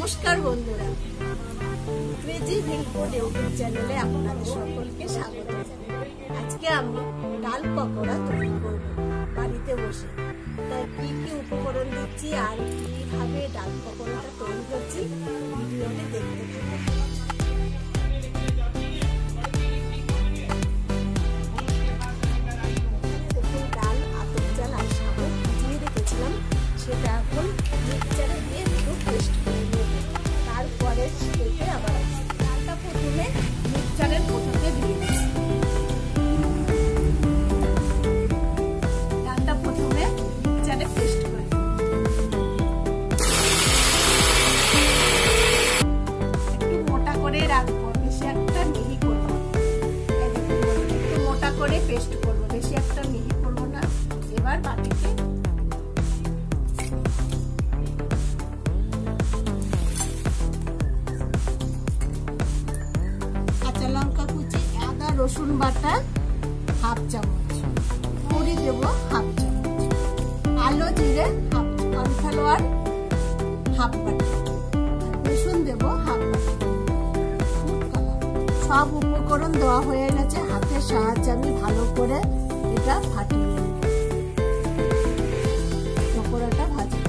নমস্কার বন্ধুরা, crazy ভিলফুড YouTube চ্যানেলে আপনাদের সকলকে স্বাগত। আজকে আমি ডাল পকোড়া তৈরি করব বাড়িতে বসে। তাই কি কি উপকরণ দিচ্ছি আর কিভাবে ডাল পকোড়াটা তৈরি করছি ভিডিওটি দেখতে থাকুন। দেখুন, ডাল, আতপ চাল আর সাবু ভিজিয়ে রেখেছিলাম, সেটা এখন মিক্সচারে দিয়ে একটু পেস্ট করে নেব। তারপরে সেটা আবার ডালটা প্রথমে মিক্সচারের মধ্যে দিয়ে দেব। ডালটা প্রথমে মিক্সচারে পেস্ট করে একটু মোটা করে রাখবো, বেশি একটা মিহি করবো। একটু মোটা করে পেস্ট করবো, বেশি একটা মিহি করবো না। এবার বাটিতে কাঁচা লঙ্কা কুচি, আদা রসুন বাটা হাফ চামচ, মুড়ি দেব হাফ চামচ, আলো জিরে হাফ, কর্নফ্লাওয়ার হাফ বাটি, রসুন দেব হাফ বাটি। সব উপকরণ দেওয়া হয়ে গেছে। হাতের সাহায্যে আমি ভালো করে এটা ফাটিয়ে নেব। পকোড়াটা ভাজি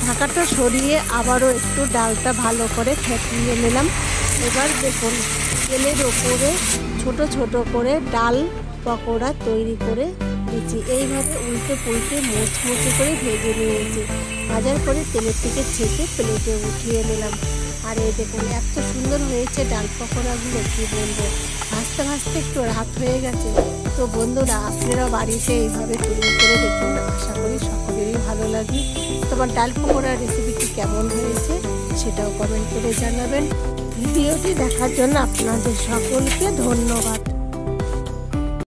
ঢাকাটা সরিয়ে আবারও একটু ডালটা ভালো করে ফেটিয়ে নিলাম। এবার দেখুন, তেলের ওপরে ছোট ছোট করে ডাল পকোড়া তৈরি করে দিচ্ছি। এইভাবে উল্টে পুল্টে মুচমুচে করে ভেজে নিয়েছি। ভাজার পরে তেলের থেকে ছেঁকে প্লেটে উঠিয়ে নিলাম। আর এই দেখুন, এত সুন্দর হয়েছে ডাল পকোড়াগুলো, কি বলবো। ভাজতে ভাজতে একটু রাত হয়ে গেছে। তো বন্ধুরা, আপনারা বাড়িতে এইভাবে তৈরি করে দেখুন, আশা করি সকলেরই ভালো লাগে। তোমার ডাল পকোড়ার রেসিপিটি কেমন হয়েছে সেটাও কমেন্ট করে জানাবেন। ভিডিওটি দেখার জন্য আপনাদের সকলকে ধন্যবাদ।